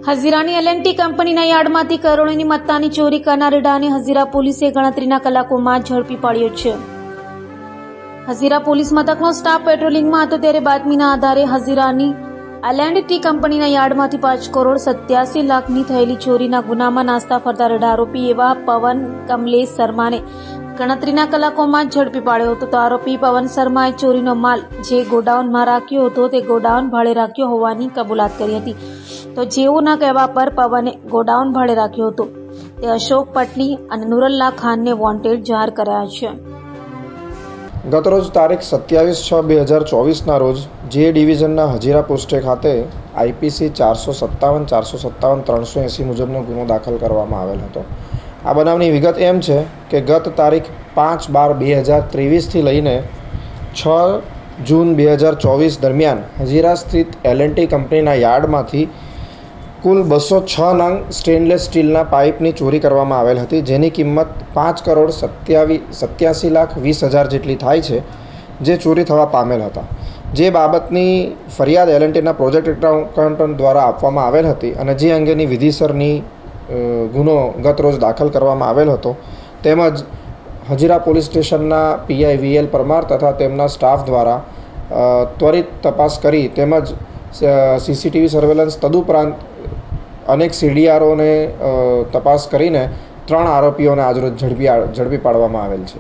હઝીરાની L&T કંપનીના યાર્ડમાંથી કરોડોની મત્તાની ચોરી કરનાર રેડાને હઝીરા પોલીસે ગણતરીના કલાકોમાં ઝડપી પાડ્યો છે. હઝીરા પોલીસ મથકનો સ્ટાફ પેટ્રોલિંગમાં હતો ત્યારે બાતમીના આધારે હઝીરાની L&T કંપનીના યાર્ડમાંથી 5,87,00,000ની થયેલી ચોરીના ગુનામાં નાસ્તા ફરતા રેડા આરોપી એવા પવન કમલેશ શર્માને ગણતરીના કલાકોમાં ઝડપી પાડ્યો હતો. તો આરોપી પવન શર્માએ ચોરીનો માલ જે ગોડાઉનમાં રાખ્યો હતો તે ગોડાઉન ભાડે રાખ્યો હોવાની કબૂલાત કરી હતી. તો જેઓના કહેવા પર પવને ગોડાઉન ભાડે રાખ્યો હતો તે અશોક પટની અને નુરલ્લા ખાનને વોન્ટેડ જાહેર કર્યા છે. ગતરોજ તારીખ 27/6/2024ના રોજ જે ડિવિઝનના હજીરા પોસ્ટે ખાતે IPC 457, 457, 380 મુજબનો ગુનો દાખલ કરવામાં આવેલ હતો. આ બનાવની વિગત એમ છે કે ગત તારીખ 5/12/2023થી લઈને 6 જૂન 2024 દરમિયાન હજીરા સ્થિત L&T કંપનીના યાર્ડમાંથી કુલ 206 નંગ સ્ટેનલેસ સ્ટીલના પાઇપની ચોરી કરવામાં આવેલ હતી, જેની કિંમત 5,87,20,000 જેટલી થાય છે, જે ચોરી થવા પામેલ હતા. જે બાબતની ફરિયાદ L&Tના પ્રોજેક્ટ એકાઉન્ટન્ટ દ્વારા આપવામાં આવેલ હતી અને જે અંગેની વિધિસરની ગુનો ગત રોજ દાખલ કરવામાં આવેલ હતો, તેમજ હજીરા પોલીસ સ્ટેશનના PI VL પરમાર તથા તેમના સ્ટાફ દ્વારા ત્વરિત તપાસ કરી તેમજ CCTV સર્વેલન્સ તદુપરાંત અનેક CDROને તપાસ કરીને 3 આરોપીઓને આજરોજ ઝડપી પાડવામાં આવેલ છે.